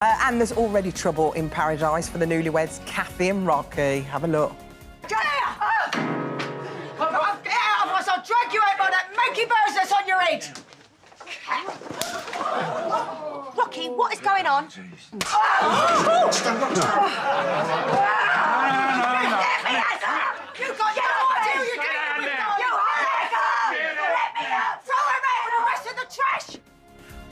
And there's already trouble in paradise for the newlyweds, Kathy and Rocky. Have a look. Get out! Get out, otherwise I'll drag you out by that monkey birds that's on your head! Rocky, what is going on? Stand Let up, me out! You got no idea you're getting with me! You higher! Let me out! Throw him out with the rest of the trash!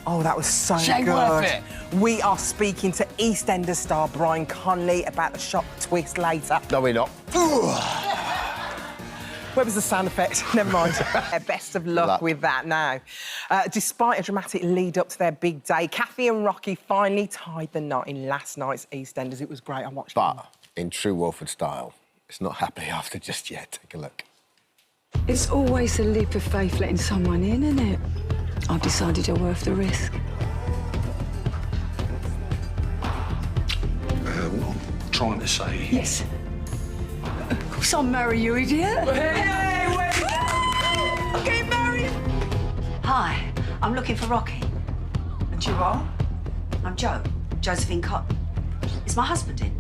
Oh, that was so She ain't good. worth it. We are speaking to EastEnders star Brian Conley about the shock twist later. No, we're not. Where was the sound effect? Never mind. Best of luck with that now. Despite a dramatic lead up to their big day, Kathy and Rocky finally tied the knot in last night's EastEnders. It was great. I watched it. But in true Walford style, it's not happy after just yet. Take a look. It's always a leap of faith letting someone in, isn't it? I've decided you're worth the risk. what I'm trying to say... Yes. Of course I'll marry you, idiot. Hey, wait! I'm getting married. Hi, I'm looking for Rocky. And you are? I'm Jo, Josephine Cotton. Is my husband in?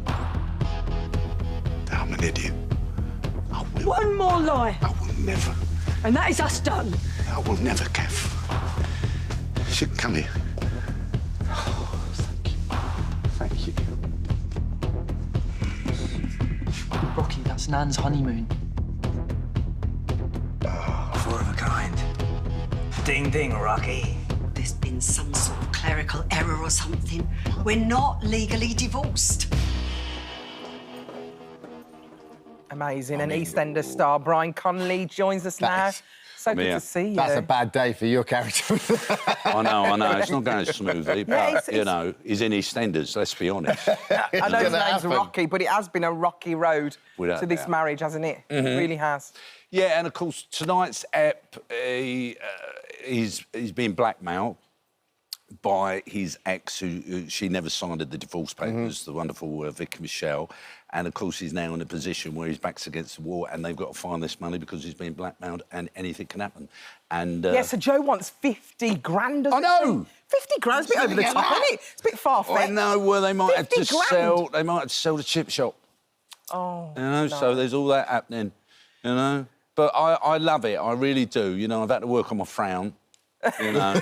I'm an idiot. I will. One more lie, I will never. and that is us done. I will never, Kev. She can come here. Oh, thank you. Thank you. Rocky, that's Nan's honeymoon. Four of a kind. Ding, ding, Rocky. There's been some sort of clerical error or something. We're not legally divorced. Amazing. And EastEnders star Brian Conley joins us now. That's- So good to see you. That's a bad day for your character. I know. It's not going smoothly, but, it's- you know, he's in EastEnders, let's be honest. I know his gonna name's happen. Rocky, but it has been a rocky road Without to this doubt. marriage, hasn't it? It really has. Yeah, and of course, tonight's ep, he's being blackmailed by his ex, who she never signed the divorce papers, the wonderful Vicky Michelle. And of course, he's now in a position where his back's against the wall and they've got to find this money because he's being blackmailed and anything can happen. And Yeah, so Joe wants 50 grand, doesn't I know! she? 50 grand's a bit over the top, isn't it? It's a bit far-fetched. I know, well, they might have 50 to grand. sell. They might have to sell the chip shop. Oh, You know, so there's all that happening. You know, but I love it. I really do. You know, I've had to work on my frown. You know,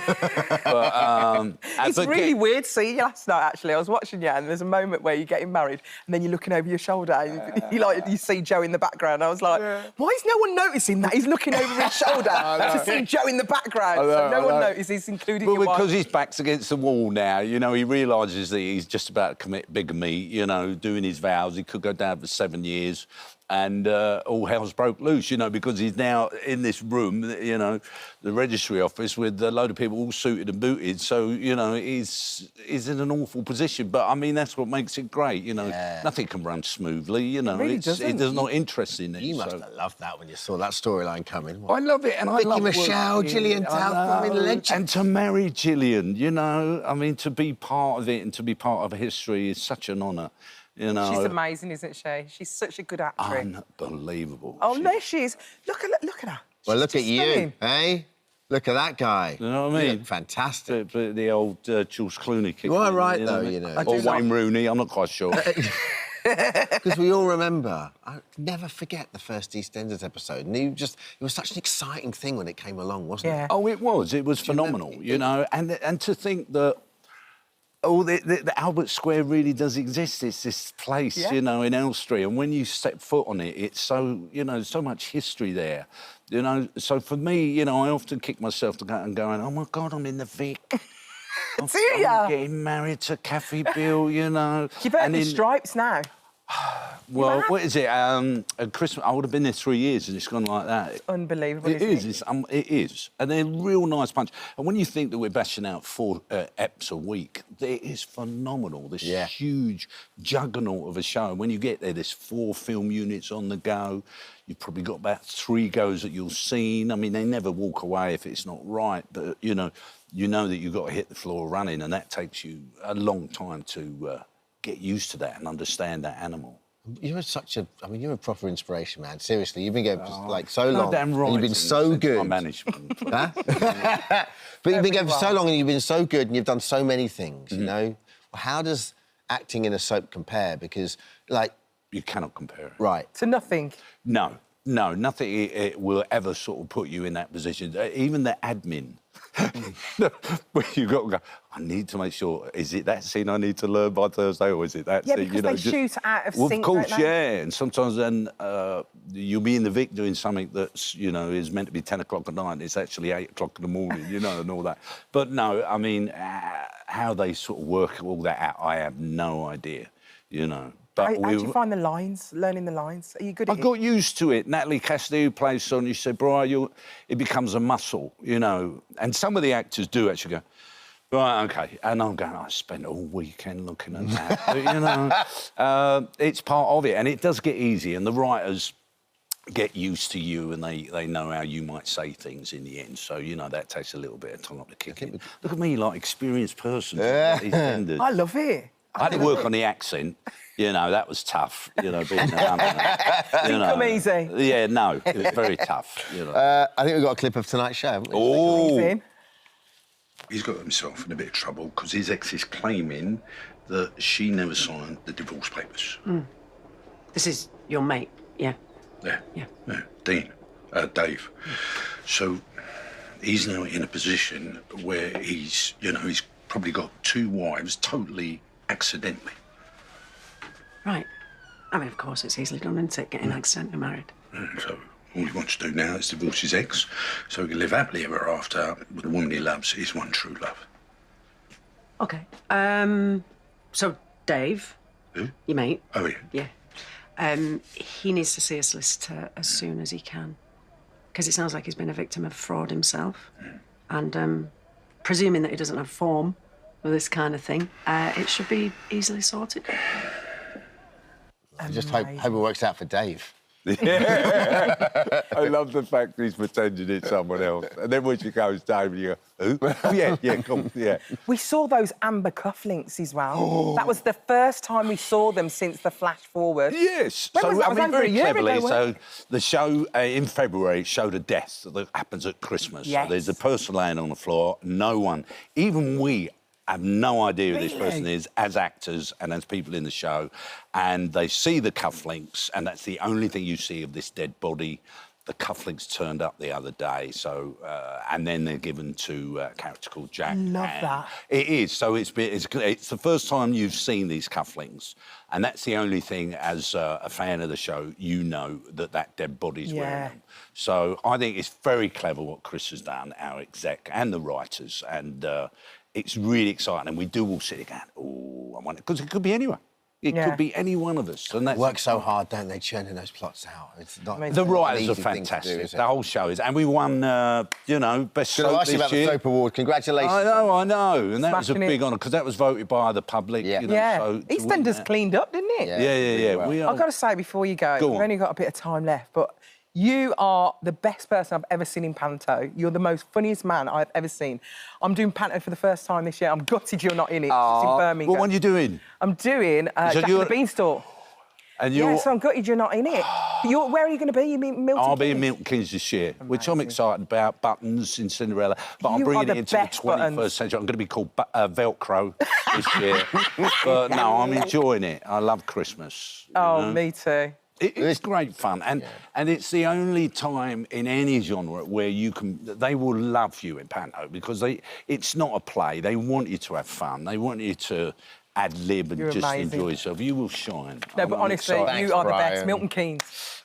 It's really weird seeing you last night, actually. I was watching you, and there's a moment where you're getting married, and then you're looking over your shoulder, and you see Joe in the background. I was like, why is no one noticing that he's looking over his shoulder to see Joe in the background? So no one notices, including Well, your wife. because his back's against the wall now, you know, he realises that he's just about to commit bigamy, you know, doing his vows. He could go down for 7 years and all hell's broke loose, you know, because he's now in this room, you know, the registry office with a load of people all suited and booted. So, you know, he's in an awful position. But, I mean, that's what makes it great, you know. Nothing can run smoothly, you know. really It's doesn't. not interesting. You must have loved that when you saw that storyline coming. I love it, and I Vicky love Michelle, Gillian Taff, I mean, legend. And to marry Gillian, you know, I mean, to be part of it and to be part of history is such an honour, you know. She's amazing, isn't she? She's such a good actress. Unbelievable. Oh, there she is. Look at her. Well, She's look at just you, stunning. eh? Look at that guy. You know what I You mean? look fantastic. But the old George Clooney kick. You are in, right, know though, what I you mean? know. Or Wayne Rooney, I'm not quite sure. Because we all remember, I never forget the first EastEnders episode. And it was such an exciting thing when it came along, wasn't Yeah. it? Oh, it was phenomenal, you know. And to think that, the Albert Square really does exist. It's this place, you know, in Elstree. And when you step foot on it, it's so, you know, so much history there. You know, so for me, you know, I often kick myself to go and going, oh, my God, I'm in the Vic. I'm getting married to Kathy Bill, you know. You've earned your stripes now. Well, what is it? At Christmas, I would have been there 3 years and it's gone like that. Unbelievable, It is. It is. And they're a real nice bunch. And when you think that we're bashing out 4 eps a week, it is phenomenal, this huge juggernaut of a show. And when you get there, there's 4 film units on the go. You've probably got about 3 goes that you've seen. I mean, they never walk away if it's not right. But, you know that you've got to hit the floor running, and that takes you a long time to get used to that and understand that animal. You're you're a proper inspiration, man. Seriously, you've been going for, like, so long. Damn right. And you've been so good. My management. Huh? But you've been going for so long and you've been so good and you've done so many things, you know? how does acting in a soap compare? Because, like... You cannot compare it. Right. To nothing. No, nothing it will ever sort of put you in that position. Even the admin, where you've got to go, I need to make sure, is it that scene I need to learn by Thursday, or is it that scene? Yeah, because they shoot out of well, sync, of course, don't they? yeah. And sometimes then you'll be in the Vic doing something that's, you know, is meant to be 10 o'clock at night, it's actually 8 o'clock in the morning, you know, and all that. But no, I mean, how they sort of work all that out, I have no idea, you know. But How do you find the lines, learning the lines? Are you good at it? I got used to it. Natalie Cassidy, who plays Sonia, said, Brian, it becomes a muscle, you know. And some of the actors do actually go, right, OK. And I'm going, I spent all weekend looking at that. But, you know, it's part of it. And it does get easy. And the writers get used to you and they know how you might say things in the end. So, you know, that takes a little bit of time to kick in. Look at me, like, experienced person. I love it. I had to work on the accent. You know, that was tough, you know, being a Londoner. Didn't come easy. Yeah, no, it was very tough, you know. I think we've got a clip of tonight's show, haven't we? Oh! He's got himself in a bit of trouble because his ex is claiming that she never signed the divorce papers. This is your mate, yeah? Yeah. Dean, Dave. So he's now in a position where he's probably got 2 wives totally accidentally. Right. I mean, of course, it's easily done, isn't it, getting accidentally married? So all he wants to do now is divorce his ex so he can live happily ever after with the woman he loves, his one true love. OK. So Dave... Who? Your mate. Oh, yeah. Yeah. He needs to see a solicitor as soon as he can, because it sounds like he's been a victim of fraud himself. And presuming that he doesn't have form with this kind of thing, it should be easily sorted. I just hope it works out for Dave. Yeah. I love the fact he's pretending it's someone else. And then when she goes, Dave, and you go, who? Oh, yeah, cool, yeah. We saw those amber cufflinks as well. Oh. That was the first time we saw them since the flash forward. Yes. When was that? Was that very a year cleverly, ago, so the show in February showed a death that happens at Christmas. Yes. So there's a person laying on the floor, no one, even we, have no idea who this person is as actors and as people in the show, and they see the cufflinks, and that's the only thing you see of this dead body. The cufflinks turned up the other day, so and then they're given to a character called Jack. I love that. It is. So it's the first time you've seen these cufflinks, and that's the only thing as a fan of the show you know that dead body's wearing them. So I think it's very clever what Chris has done, our exec and the writers, and. It's really exciting, and we do all sit there going, oh, I wonder, because it could be anyone. It could be any one of us. And that's work so hard, don't they, churning those plots out? It's not the writers are fantastic. The whole show is, and we won, you know, best soap this year. Can I ask you about the soap award? Congratulations! I know, and that was a big honour because that was voted by the public. Yeah, you know, so EastEnders cleaned up, didn't it? Yeah. Well. I've got to say before you go, we've only got a bit of time left, but. You are the best person I've ever seen in Panto. You're the most funniest man I've ever seen. I'm doing Panto for the first time this year. I'm gutted you're not in it. It's in Birmingham. What one are you doing? I'm doing Jack and the Beanstalk. And you're... Yeah, so I'm gutted you're not in it. Where are you going to be? You mean Milton I'll Keynes? be in Milton Keynes this year, which I'm excited about. Buttons in Cinderella. But I'm bringing it into the 21st century. I'm going to be called Velcro this year. But no, I'm enjoying it. I love Christmas. Oh, me too. It's great fun, and it's the only time in any genre where they will love you in Panto because it's not a play. They want you to have fun. They want you to ad-lib and just enjoy yourself. You will shine. No, but honestly, you are the best. Milton Keynes.